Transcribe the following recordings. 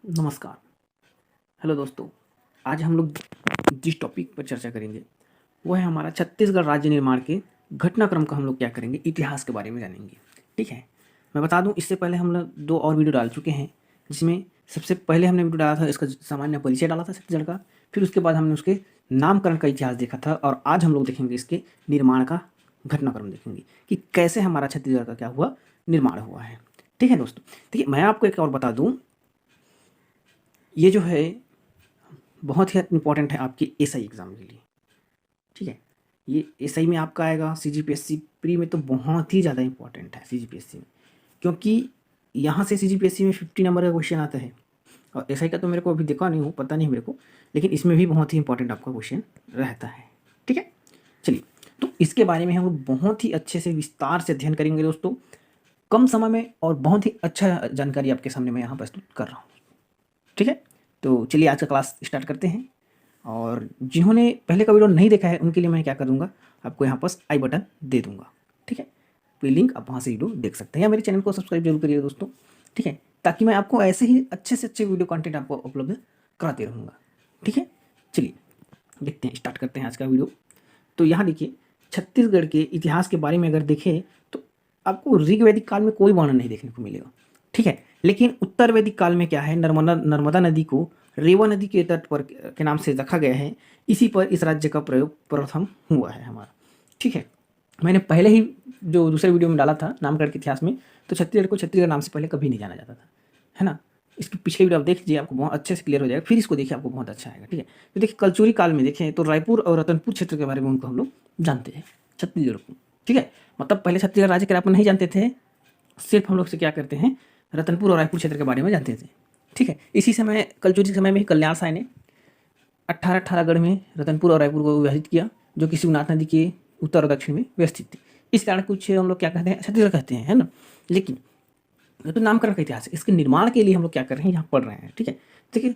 नमस्कार। हेलो दोस्तों। आज हम लोग जिस टॉपिक पर चर्चा करेंगे वो है हमारा छत्तीसगढ़ राज्य निर्माण के घटनाक्रम का हम लोग क्या करेंगे, इतिहास के बारे में जानेंगे। ठीक है। मैं बता दूं, इससे पहले हम लोग 2 और वीडियो डाल चुके हैं, जिसमें सबसे पहले हमने वीडियो डाला था इसका सामान्य परिचय डाला था छत्तीसगढ़ का। फिर उसके बाद हमने उसके नामकरण का इतिहास देखा था, और आज हम लोग देखेंगे इसके निर्माण का घटनाक्रम देखेंगे कि कैसे हमारा छत्तीसगढ़ का क्या हुआ, निर्माण हुआ है। ठीक है दोस्तों। देखिए, मैं आपको एक और बता दूं, ये जो है बहुत ही इंपॉर्टेंट है आपके एसआई एग्ज़ाम के लिए। ठीक है। ये एसआई में आपका आएगा, सीजीपीएससी प्री में तो बहुत ही ज़्यादा इंपॉर्टेंट है सीजीपीएससी में, क्योंकि यहाँ से सीजीपीएससी में 50 नंबर का क्वेश्चन आता है। और एसआई का तो मेरे को अभी देखा नहीं हूँ, पता नहीं मेरे को, लेकिन इसमें भी बहुत ही इंपॉर्टेंट आपका क्वेश्चन रहता है। ठीक है। चलिए, तो इसके बारे में हम लोग बहुत ही अच्छे से विस्तार से अध्ययन करेंगे दोस्तों, कम समय में, और बहुत ही अच्छा जानकारी आपके सामने मैं यहाँ प्रस्तुत कर रहा हूँ। ठीक है। तो चलिए आज का क्लास स्टार्ट करते हैं। और जिन्होंने पहले का वीडियो नहीं देखा है उनके लिए मैं क्या कर दूंगा, आपको यहाँ पर आई बटन दे दूंगा। ठीक है। तो लिंक आप वहाँ से वीडियो देख सकते हैं, या मेरे चैनल को सब्सक्राइब जरूर करिए दोस्तों। ठीक है। ताकि मैं आपको ऐसे ही अच्छे से अच्छे वीडियो कंटेंट आपको उपलब्ध कराते रहूँगा। ठीक है। चलिए देखते हैं, स्टार्ट करते हैं आज का वीडियो। तो यहाँ देखिए, छत्तीसगढ़ के इतिहास के बारे में अगर देखें तो आपको ऋग वैदिक काल में कोई वर्णन नहीं देखने को मिलेगा। ठीक है। लेकिन उत्तर वैदिक काल में क्या है, नर्मदा नदी को रेवा नदी के तट पर के नाम से रखा गया है। इसी पर इस राज्य का प्रयोग प्रथम हुआ है हमारा। ठीक है। मैंने पहले ही जो दूसरे वीडियो में डाला था नामकरण के इतिहास में, तो छत्तीसगढ़ को छत्तीसगढ़ नाम से पहले कभी नहीं जाना जाता था, है ना। इसके पिछले वीडियो आप देख लीजिए, आपको बहुत अच्छे से क्लियर हो जाएगा। फिर इसको देखिए, आपको बहुत अच्छा आएगा। ठीक है। तो देखिए, कलचुरी काल में देखें तो रायपुर और रतनपुर क्षेत्र के बारे में उनको हम लोग जानते हैं, छत्तीसगढ़ को। ठीक है। मतलब पहले छत्तीसगढ़ राज्य के बारे में नहीं जानते थे, सिर्फ हम लोग से क्या करते हैं, रतनपुर और रायपुर क्षेत्र के बारे में जानते थे। ठीक है। इसी समय कलचुरी समय में ही कल्याण साय ने 18 गढ़ में रतनपुर और रायपुर को विभाजित किया, जो कि शिवनाथ नदी के उत्तर और दक्षिण में व्यवस्थित थी। इस कारण कुछ हम लोग क्या कहते हैं, छत्तीसगढ़ कहते हैं, है ना। लेकिन ये तो नामकरण का इतिहास है, इसके निर्माण के लिए हम लोग क्या कर रहे हैं, यहाँ पढ़ रहे हैं। ठीक है। देखिए,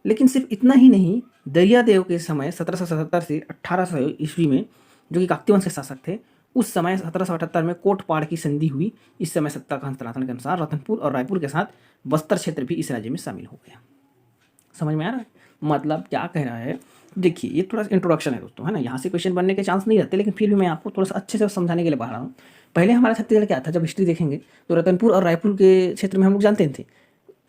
लेकिन सिर्फ इतना ही नहीं, दरियादेव के समय 1777 से 1800 ईस्वी में, जो कि काकतीय वंश के शासक थे, उस समय 1778 में कोटपाड़ की संधि हुई। इस समय सत्ता का हस्तांतरण के अनुसार रतनपुर और रायपुर के साथ बस्तर क्षेत्र भी इस राज्य में शामिल हो गया। समझ में आ रहा है मतलब क्या कह रहा है। देखिए, ये थोड़ा सा इंट्रोडक्शन है दोस्तों, है ना। यहाँ से क्वेश्चन बनने के चांस नहीं रहते, लेकिन फिर भी मैं आपको थोड़ा सा अच्छे से समझाने के लिए बढ़ा रहा हूँ। पहले हमारा छत्तीसगढ़ क्या था, जब हिस्ट्री देखेंगे तो रतनपुर और रायपुर के क्षेत्र में हम लोग जानते थे,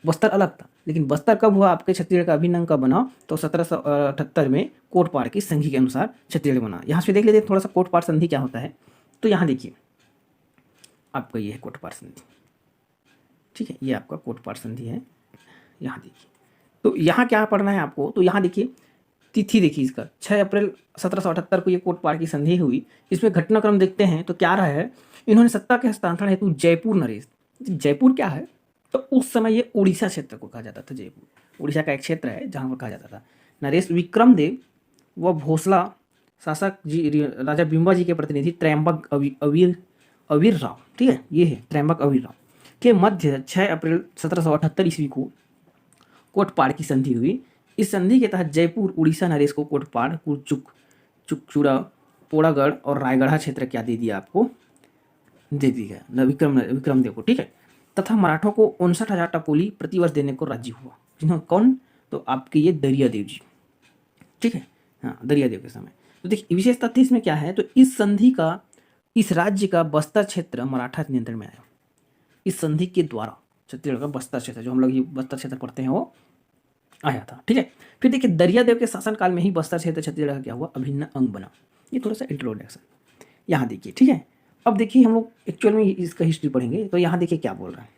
बस्तर अलग था। लेकिन बस्तर कब हुआ आपके छत्तीसगढ़ का अभिन्न अंग कब बना, तो 1778 में कोटपाड़ की संधि के अनुसार छत्तीसगढ़ बना। यहाँ से देख लेते थोड़ा सा कोटपाड़ संधि क्या होता है। तो यहाँ देखिए, आपका ये है कोटपाड़ संधि। ठीक है। ये आपका कोटपाड़ संधि है। यहाँ देखिए, तो यहाँ क्या पढ़ना है आपको, तो यहाँ देखिए तिथि देखिए, इसका 6 अप्रैल 1778 को ये कोटपाड़ की संधि हुई। इसमें घटनाक्रम देखते हैं तो क्या रहा है, इन्होंने सत्ता के हस्तांतरण हेतु जयपुर नरेश, जयपुर क्या है, तो उस समय ये उड़ीसा क्षेत्र को कहा जाता था। जयपुर उड़ीसा का एक क्षेत्र है जहाँ पर कहा जाता था। नरेश विक्रमदेव व भोसला शासक जी, राजा बिम्बा जी के प्रतिनिधि त्रयंबक अवीर राव, ठीक है, ये है त्रयंबक अवीर राव के मध्य 6 अप्रैल 1778 ईस्वी को कोटपाड़ की संधि हुई। इस संधि के तहत जयपुर उड़ीसा नरेश को कोटपाड़, कुरचुक, चुकचुड़ा, पोड़ागढ़ और रायगढ़ा क्षेत्र क्या दे दिया आपको, दे दिया विक्रमदेव को। ठीक है। तथा मराठों को 59,000 टपोली प्रतिवर्ष देने को राजी हुआ। जिन्होंने कौन, तो आपके ये दरियादेव जी। ठीक है। हाँ, दरियादेव के समय। तो देखिए, विशेष तथ्य इसमें क्या है, तो इस संधि का, इस राज्य का बस्तर क्षेत्र मराठा नियंत्रण में आया। इस संधि के द्वारा छत्तीसगढ़ का बस्तर क्षेत्र, जो हम लोग ये बस्तर क्षेत्र पढ़ते हैं, वो आया था। ठीक है। फिर देखिए, दरियादेव के शासनकाल में ही बस्तर क्षेत्र छत्तीसगढ़ का क्या हुआ, अभिन्न अंग बना। ये थोड़ा सा इंट्रोडक्शन यहाँ देखिए। ठीक है। अब देखिए, हम लोग एक्चुअल में इसका हिस्ट्री पढ़ेंगे, तो यहाँ देखिए क्या बोल रहा है।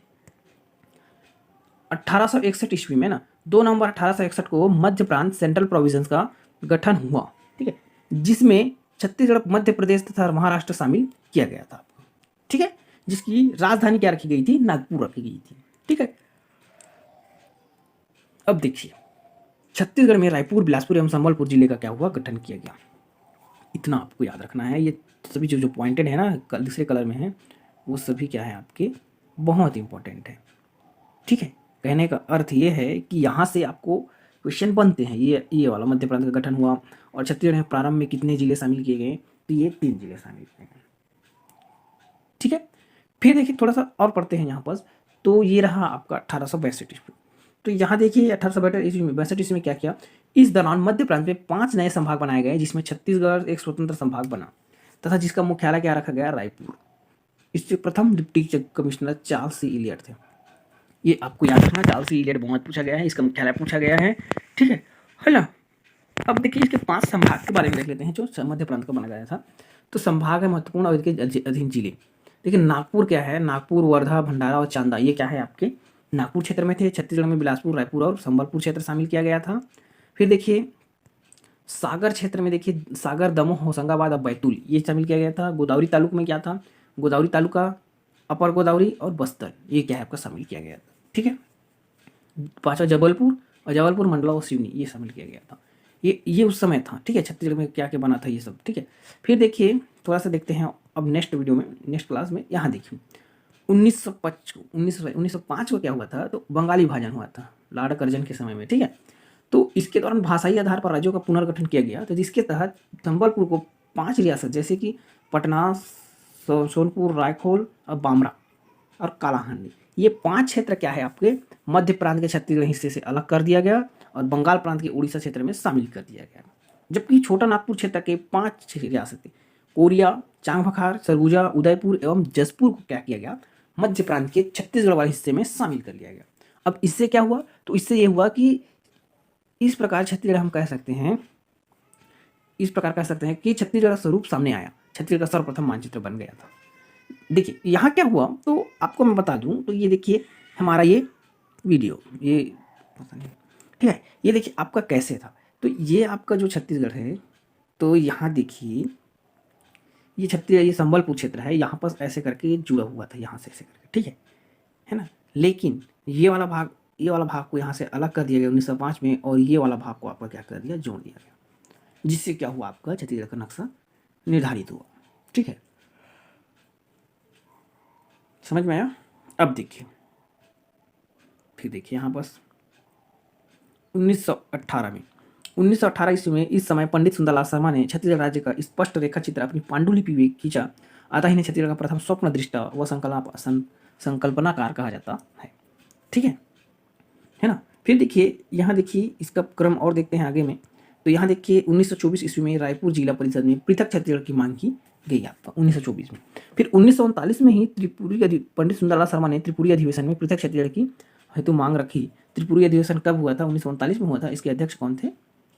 1861 ईस्वी में ना, 2 नवंबर 1861 को मध्य प्रांत सेंट्रल प्रोविजंस का गठन हुआ। ठीक है। जिसमें छत्तीसगढ़, मध्य प्रदेश तथा महाराष्ट्र शामिल किया गया था। ठीक है। जिसकी राजधानी क्या रखी गई थी, नागपुर रखी गई थी। ठीक है। अब देखिए, छत्तीसगढ़ में रायपुर, बिलासपुर एवं संबलपुर जिले का क्या हुआ, गठन किया गया। इतना आपको याद रखना है। ये सभी जो जो पॉइंटेड है ना, दूसरे कलर में है, वो सभी क्या है आपके, बहुत इंपॉर्टेंट है। ठीक है। कहने का अर्थ ये है कि यहाँ से आपको क्वेश्चन बनते हैं। ये वाला मध्य प्रांत का गठन हुआ, और छत्तीसगढ़ में प्रारंभ में कितने जिले शामिल किए गए, तो ये 3 जिले शामिल किए गए। ठीक है। फिर देखिए, थोड़ा सा और पढ़ते हैं यहाँ पर, तो ये रहा आपका 1862 ईस्वी। तो यहाँ देखिए 1862 ईस्वी में क्या किया, इस दौरान मध्य प्रांत में 5 नए संभाग बनाए गए, जिसमें छत्तीसगढ़ एक स्वतंत्र संभाग बना तथा जिसका मुख्यालय क्या रखा गया, रायपुर। इसके प्रथम डिप्टी कमिश्नर चार्ल्स सी इलियट थे। ये आपको याद रखना, चार्ल्स सी इलियट बहुत पूछा गया है, इसका मुख्यालय पूछा गया है, ठीक है ना। अब देखिए इसके 5 संभाग के बारे में देख लेते हैं जो मध्य प्रांत का बना गया था। तो संभाग है महत्वपूर्ण और इसके अधीन जिले। देखिए नागपुर क्या है, नागपुर, वर्धा, भंडारा और चांदा, ये क्या है आपके नागपुर क्षेत्र में थे। छत्तीसगढ़ में बिलासपुर, रायपुर और संबलपुर क्षेत्र शामिल किया गया था। फिर देखिए सागर क्षेत्र में देखिए सागर, दमोह, होशंगाबाद और बैतूल ये शामिल किया गया था। गोदावरी तालुक में क्या था, गोदावरी तालुका, अपर गोदावरी और बस्तर, ये क्या है आपका शामिल किया गया था, ठीक है। 5वां जबलपुर, और जबलपुर, मंडला और सिवनी ये शामिल किया गया था। ये उस समय था, ठीक है, छत्तीसगढ़ में क्या क्या बना था ये सब, ठीक है। फिर देखिए थोड़ा सा देखते हैं अब नेक्स्ट वीडियो में, नेक्स्ट क्लास में। यहाँ देखिए 1905 को क्या हुआ था, तो बंगाली विभाजन हुआ था लॉर्ड कर्जन के समय में, ठीक है। तो इसके दौरान भाषाई आधार पर राज्यों का पुनर्गठन किया गया, तो जिसके तहत संबलपुर को 5 रियासत जैसे कि पटना, सोनपुर, रायखोल और बामरा और कालाहांडी, ये 5 क्षेत्र क्या है आपके मध्य प्रांत के छत्तीसगढ़ हिस्से से अलग कर दिया गया और बंगाल प्रांत के उड़ीसा क्षेत्र में शामिल कर दिया गया। जबकि छोटा नागपुर क्षेत्र के 5 रियासतें कोरिया, चांगभखार, सरगुजा, उदयपुर एवं जसपुर को क्या किया गया, मध्य प्रांत के छत्तीसगढ़ वाले हिस्से में शामिल कर लिया गया। अब इससे क्या हुआ, तो इससे ये हुआ कि इस प्रकार छत्तीसगढ़ हम कह सकते हैं, इस प्रकार कह सकते हैं कि छत्तीसगढ़ का स्वरूप सामने आया, छत्तीसगढ़ का सर्वप्रथम मानचित्र बन गया था। देखिए यहाँ क्या हुआ, तो आपको मैं बता दूं, तो ये देखिए हमारा ये वीडियो, ये ठीक है, ये देखिए आपका कैसे था। तो ये आपका जो छत्तीसगढ़ है, तो यहाँ देखिए ये छत्तीसगढ़, ये संबलपुर क्षेत्र है, यहाँ पर ऐसे करके जुड़ा हुआ था, यहाँ से ऐसे करके, ठीक है ना। लेकिन ये वाला भाग को यहाँ से अलग कर दिया गया 1905 में, और ये वाला भाग को आपका क्या कर दिया, जोड़ दिया गया, जिससे क्या हुआ आपका छत्तीसगढ़ का नक्शा निर्धारित हुआ, ठीक है। समझ में आया। अब देखिए फिर देखिए यहाँ पर 1918 ईस्वी में, इस समय पंडित सुंदरलाल शर्मा ने छत्तीसगढ़ राज्य का स्पष्ट रेखा चित्र अपनी पांडुलिपि में खींचा, अतः इन्हें छत्तीसगढ़ का प्रथम स्वप्न दृष्टा व संकल्पनाकार कहा जाता है, ठीक है ना। फिर देखिए यहाँ देखिए इसका क्रम और देखते हैं आगे में। तो यहाँ देखिए 1924 ईस्वी में रायपुर जिला परिषद में पृथक छत्तीसगढ़ की मांग की गई आपका 1924 में। फिर 1939 में ही पंडित सुंदरलाल शर्मा ने त्रिपुरी अधिवेशन में पृथक छत्तीसगढ़ की हेतु मांग रखी। त्रिपुरी अधिवेशन कब हुआ था, 1939 में हुआ था। इसके अध्यक्ष कौन थे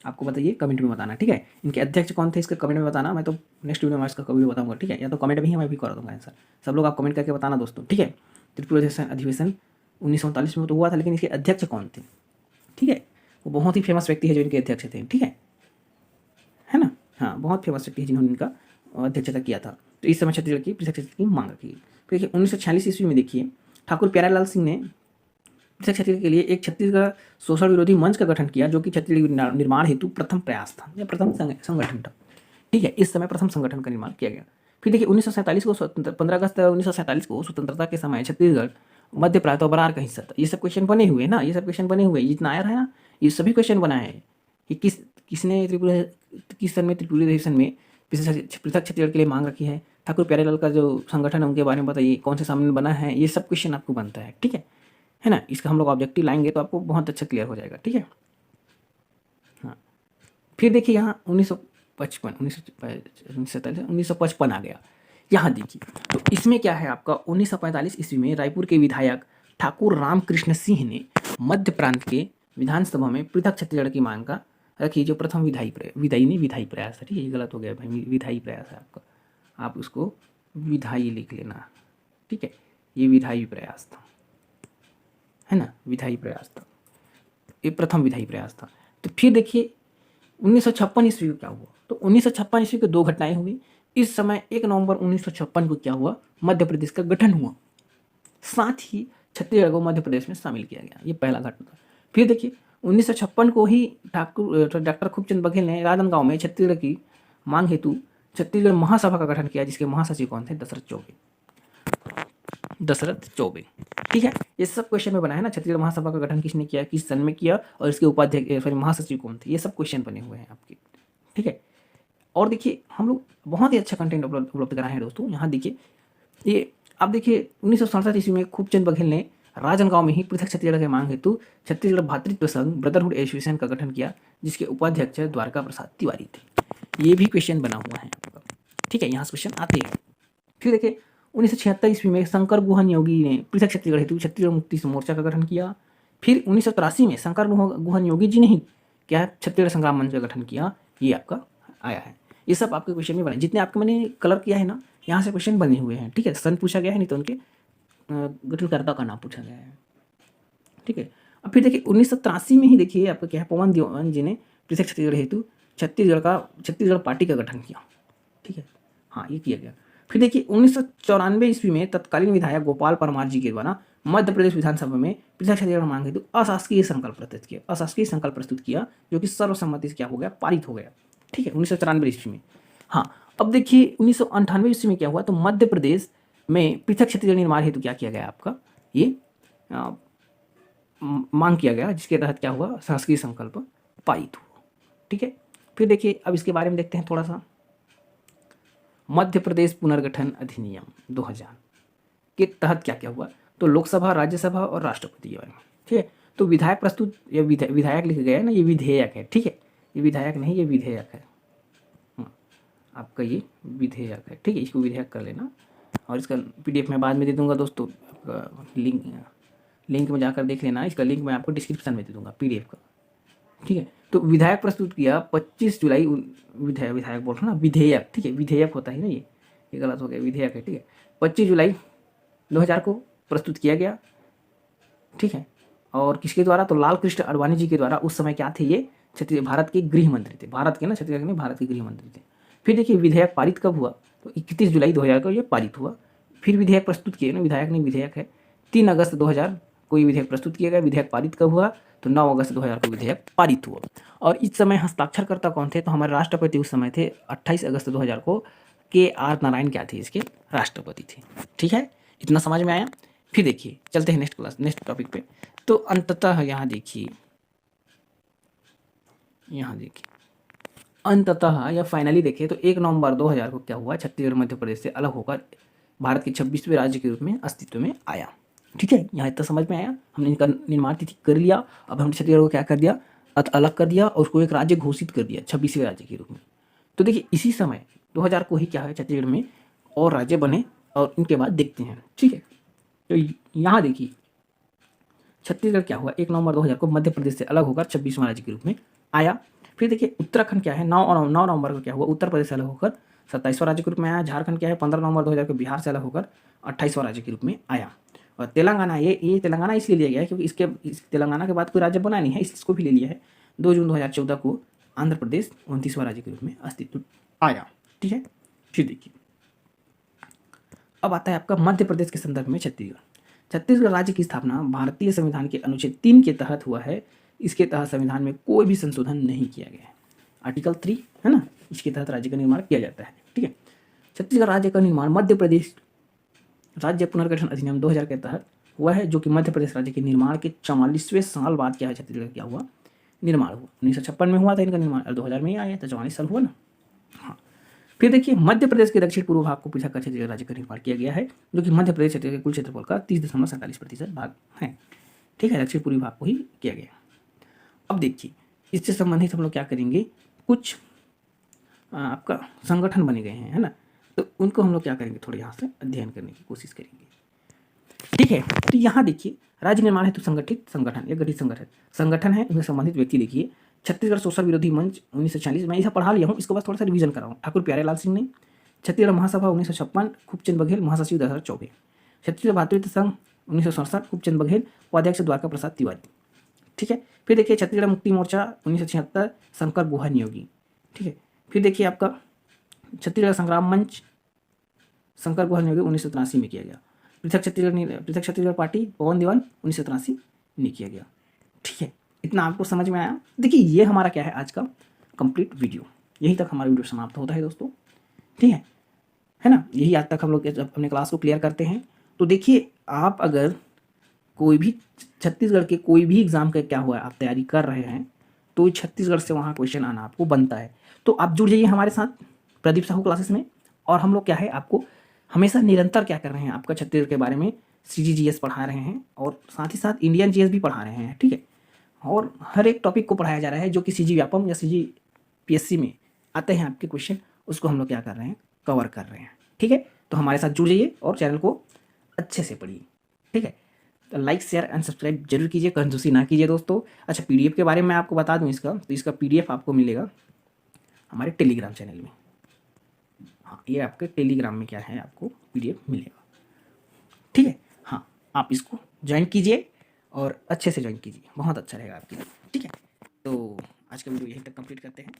आपको बताइए, कमेंट में बताना, ठीक है। इनके अध्यक्ष कौन थे इसके कमेंट में बताना, मैं तो नेक्स्ट वीडियो में इसका कभी बताऊंगा, ठीक है, या तो कमेंट में ही मैं भी कर दूंगा आंसर। सब लोग आप कमेंट करके बताना दोस्तों, ठीक है। त्रिपुरी अधिवेशन 1939 में तो हुआ था, लेकिन इसके अध्यक्ष कौन थे, ठीक है, वो बहुत ही फेमस व्यक्ति है जो इनके अध्यक्ष थे, ठीक है ना। हाँ, बहुत फेमस व्यक्ति है जिन्होंने इनका अध्यक्षता किया था। तो इस समय छत्तीसगढ़ की पृथक क्षेत्र की मांग रखी। फिर देखिए 1946 ईस्वी में देखिए ठाकुर प्यारेलाल सिंह ने पृथक छत्तीसगढ़ के लिए एक छत्तीसगढ़ शोषण विरोधी मंच का गठन किया, जो कि छत्तीसगढ़ निर्माण हेतु प्रथम प्रयास था या प्रथम संगठन था, ठीक है। इस समय प्रथम संगठन का निर्माण किया गया। फिर देखिए 1947 को 15 अगस्त 1947 को स्वतंत्रता के समय छत्तीसगढ़ मध्य प्रांत और बरार का हिस्सा था। ये सब क्वेश्चन बने हुए ना, ये सब क्वेश्चन बने हुए, जितना आया है ये सभी क्वेश्चन बनाए हैं कि किसने किस सन में त्रिपुरी अधिवेशन में पृथक छत्तीसगढ़ के लिए मांग रखी है। ठाकुर प्यारेलाल का जो संगठन है उनके बारे में बताइए, कौन से सामने बना है, ये सब क्वेश्चन आपको बनता है, ठीक है ना। इसका हम लोग ऑब्जेक्टिव लाएंगे तो आपको बहुत अच्छा क्लियर हो जाएगा, ठीक है। हाँ, फिर देखिए यहाँ 1955 आ गया। यहाँ देखिए तो इसमें क्या है आपका 1945 ईस्वी में रायपुर के विधायक ठाकुर रामकृष्ण सिंह ने मध्य प्रांत के विधानसभा में पृथक छत्तीसगढ़ की मांग का रखी, जो प्रथम विधायी प्रयास है, ठीक है, ये गलत हो गया भाई, विधायी प्रयास है आपका, आप उसको विधायी लिख लेना, ठीक है, ये विधायी प्रयास था, है ना, विधायी प्रयास था, ये प्रथम विधायी प्रयास था। तो फिर देखिए 1956 ईस्वी को क्या हुआ, तो 1956 ईस्वी को 2 घटनाएं हुई। इस समय 1 नवंबर 1956 को क्या हुआ, मध्य प्रदेश का गठन हुआ, साथ ही छत्तीसगढ़ को मध्य प्रदेश में शामिल किया गया, ये पहला घटना था। फिर देखिए 1956 को ही डॉक्टर खूबचंद बघेल ने राजनांदगांव में छत्तीसगढ़ की मांग हेतु छत्तीसगढ़ महासभा का गठन किया, जिसके महासचिव कौन थे, दशरथ चौबे, ठीक है। ये सब क्वेश्चन में बना है ना, छत्तीसगढ़ महासभा का गठन किसने किया, किस सन में किया, और इसके उपाध्यक्ष महासचिव कौन थे, ये सब क्वेश्चन बने हुए हैं आपके, ठीक है। और देखिए हम लोग बहुत ही अच्छा कंटेंट उपलब्ध कराए हैं दोस्तों। यहाँ देखिए ये आप देखिए 1967 ईस्वी में खूबचंद बघेल ने राजनांदगांव में ही पृथक छत्तीसगढ़ की मांग हेतु छत्तीसगढ़ भातृत्व संघ ब्रदरहुड एसोसिएशन का गठन किया, जिसके उपाध्यक्ष द्वारका प्रसाद तिवारी थे। ये भी क्वेश्चन बना हुआ है आपका, ठीक है, यहाँ से क्वेश्चन आते हैं। फिर देखिए 1976 ईस्वी में शंकर गुहन योगी ने पृथक छत्तीसगढ़ हेतु छत्तीसगढ़ मुक्ति मोर्चा का गठन किया। फिर 1983 में शंकर गुहन योगी जी ने ही क्या छत्तीसगढ़ संग्राम मंच का गठन किया, ये आपका आया है। ये सब आपके क्वेश्चन में बने, जितने आपके मैंने कलर किया है ना, यहाँ से क्वेश्चन बने हुए हैं, ठीक है। सन पूछा गया है, नहीं तो उनके गठनकर्ता का नाम पूछा गया है, ठीक है। अब फिर देखिए 1983 में ही देखिए आपका क्या है, पवन देवन जी ने पृथक छत्तीसगढ़ हेतु छत्तीसगढ़ पार्टी का गठन किया, ठीक है, हाँ ये किया गया। फिर देखिए 1994 ईस्वी में तत्कालीन विधायक गोपाल परमार जी के द्वारा मध्य प्रदेश विधानसभा में पृथक छत्तीसगढ़ मांग हेतु अशासकीय संकल्प प्रस्तुत किया, जो कि सर्वसम्मति से क्या हो गया, पारित हो गया, ठीक है, 1994 ईस्वी में। हाँ, अब देखिए 1998 ईस्वी में क्या हुआ, तो मध्य प्रदेश में पृथक छत्तीसगढ़ निर्माण हेतु क्या किया गया आपका, ये मांग किया गया, जिसके तहत क्या हुआ, शासकीय संकल्प पारित हुआ, ठीक है। फिर देखिए अब इसके बारे में देखते हैं थोड़ा सा। मध्य प्रदेश पुनर्गठन अधिनियम 2000 के तहत क्या क्या हुआ, तो लोकसभा, राज्यसभा और राष्ट्रपति के बारे में, ठीक है। तो विधायक प्रस्तुत, या विधायक लिखा गया है ना, ये विधेयक है, ठीक है, ये विधायक नहीं, ये विधेयक है, आपका ये विधेयक है, ठीक है, इसको विधेयक कर लेना। और इसका PDF मैं बाद में दे दूंगा दोस्तों, आपका लिंक में जाकर देख लेना, इसका लिंक मैं आपको डिस्क्रिप्शन में दे दूंगा PDF का, ठीक है। तो विधायक प्रस्तुत किया 25 जुलाई, विधायक बोल रहा हूँ ना, विधेयक, ठीक है, विधेयक होता है ना, ये गलत हो गया, विधेयक है, ठीक है। 25 जुलाई 2000 को प्रस्तुत किया गया, ठीक है। और किसके द्वारा, तो लाल कृष्ण आडवाणी जी के द्वारा। उस समय क्या थे, ये भारत के गृह मंत्री थे, भारत के ना, छत्तीसगढ़ में भारत के गृह मंत्री थे। फिर देखिए विधेयक पारित कब हुआ, तो 31 जुलाई 2000 को ये पारित हुआ। फिर विधेयक प्रस्तुत किए ना, विधायक नहीं विधेयक है, 3 अगस्त 2000 को ये विधेयक प्रस्तुत किया गया। विधेयक पारित कब हुआ, तो 9 अगस्त 2000 को विधेयक पारित हुआ। और इस समय हस्ताक्षरकर्ता कौन थे, तो हमारे राष्ट्रपति उस समय थे 28 अगस्त 2000 को KR नारायण क्या थे, इसके राष्ट्रपति थे, ठीक है, इतना समझ में आया। फिर देखिए चलते हैं नेक्स्ट टॉपिक पे। तो अंततः यहाँ देखिए अंततः या फाइनली देखिए तो 1 नवंबर 2000 को क्या हुआ, छत्तीसगढ़ मध्य प्रदेश से अलग होकर भारत के 26वें राज्य के रूप में अस्तित्व में आया, ठीक है। यहाँ इतना समझ में आया, हमने इनका निर्माण तिथि कर लिया। अब हमने छत्तीसगढ़ को क्या कर दिया, अलग कर दिया और उसको एक राज्य घोषित कर दिया 26वें राज्य के रूप में। तो देखिए इसी समय 2000 को ही क्या है, छत्तीसगढ़ में और राज्य बने, और इनके बाद देखते हैं, ठीक है। तो यहाँ देखिए छत्तीसगढ़ क्या हुआ, 1 नवंबर 2000 को मध्य प्रदेश से अलग होकर 26वां राज्य के रूप में आया। फिर देखिए उत्तराखंड क्या है, 9 नवंबर को क्या हुआ, उत्तर प्रदेश से अलग होकर 27वां राज्य के रूप में आया। झारखंड क्या है, 15 नवंबर 2000 को बिहार से अलग होकर 28वां राज्य के रूप में आया। और तेलंगाना, ये तेलंगाना इसलिए लिया गया है क्योंकि इस तेलंगाना के बाद कोई राज्य बना नहीं है, इसको भी ले लिया है। 2 जून 2014 को आंध्र प्रदेश 29वां राज्य के रूप में अस्तित्व आया, ठीक है। फिर देखिए अब आता है आपका मध्य प्रदेश के संदर्भ में छत्तीसगढ़ राज्य की स्थापना भारतीय संविधान के अनुच्छेद 3 के तहत हुआ है। इसके तहत संविधान में कोई भी संशोधन नहीं किया गया है। आर्टिकल 3 है ना, इसके तहत राज्य का निर्माण किया जाता है, ठीक है। छत्तीसगढ़ राज्य का निर्माण मध्य प्रदेश राज्य पुनर्गठन अधिनियम 2000 के तहत हुआ है, जो कि मध्य प्रदेश राज्य के निर्माण के 44वें साल बाद क्या है, छत्तीसगढ़ क्या हुआ, निर्माण हुआ। 1956 में हुआ था इनका निर्माण, और 2000 में ही आया, तो 44 साल हुआ ना। हाँ, फिर देखिए मध्य प्रदेश के दक्षिण पूर्व भाग को पृथक कर छत्तीसगढ़ राज्य का निर्माण किया गया है, जो कि मध्य प्रदेश क्षेत्र के कुल क्षेत्रफल का 30.47% भाग है, ठीक है। दक्षिण पूर्वी भाग को ही किया गया। अब देखिए इससे संबंधित हम लोग क्या करेंगे, कुछ आपका संगठन बने गए हैं, है ना, तो उनको हम लोग क्या करेंगे, थोड़ा यहाँ से अध्ययन करने की कोशिश करेंगे, ठीक है। तो यहाँ देखिए राज्य निर्माण हेतु संगठित संगठन या गठित संगठन है, इनमें संबंधित व्यक्ति देखिए छत्तीसगढ़ शोषण विरोधी मंच 1940, मैं यह पढ़ा लिया हूँ, इसको बस थोड़ा सा रिवीजन कराऊँ। ठाकुर प्यारेलाल सिंह ने, छत्तीसगढ़ महासभा 1956 खूबचंद बघेल महासचिव 2024, छत्तीसगढ़ भातृत्व संघ 1967 खूबचंद बघेल उपाध्यक्ष द्वारका प्रसाद तिवारी, ठीक है। फिर देखिए छत्तीसगढ़ मुक्ति मोर्चा 1976 शंकर गुहन योगी, ठीक है। फिर देखिए आपका छत्तीसगढ़ संग्राम मंच शंकर गुहन योगी 1983 में किया गया। पृथक छत्तीसगढ़ पार्टी पवन देवन 1983 में किया गया, ठीक है। इतना आपको समझ में आया। देखिए ये हमारा क्या है, आज का कंप्लीट वीडियो, यहीं तक हमारा वीडियो समाप्त होता है दोस्तों, ठीक है ना। यही आज तक हम लोग अपने क्लास को क्लियर करते हैं। तो देखिए आप अगर कोई भी छत्तीसगढ़ के कोई भी एग्जाम का क्या हुआ है, आप तैयारी कर रहे हैं, तो छत्तीसगढ़ से वहाँ क्वेश्चन आना आपको बनता है। तो आप जुड़ जाइए हमारे साथ प्रदीप साहू क्लासेस में, और हम लोग क्या है आपको हमेशा निरंतर क्या कर रहे हैं, आपका छत्तीसगढ़ के बारे में CGGS पढ़ा रहे हैं और साथ ही साथ इंडियन जीएस भी पढ़ा रहे हैं, ठीक है। और हर एक टॉपिक को पढ़ाया जा रहा है जो कि CG व्यापम या CGPSC में आते हैं आपके क्वेश्चन, उसको हम लोग क्या कर रहे हैं, कवर कर रहे हैं, ठीक है। तो हमारे साथ जुड़ जाइए और चैनल को अच्छे से पढ़िए, ठीक है। तो लाइक शेयर एंड सब्सक्राइब जरूर कीजिए, कंजूसी ना कीजिए दोस्तों। अच्छा, PDF के बारे में मैं आपको बता दूं इसका, तो इसका PDF आपको मिलेगा हमारे टेलीग्राम चैनल में। हाँ, ये आपके टेलीग्राम में क्या है, आपको PDF मिलेगा, ठीक है। हाँ, आप इसको ज्वाइन कीजिए और अच्छे से ज्वाइन कीजिए, बहुत अच्छा रहेगा आपके लिए, ठीक है। तो आज का वीडियो यहीं तक कंप्लीट करते हैं।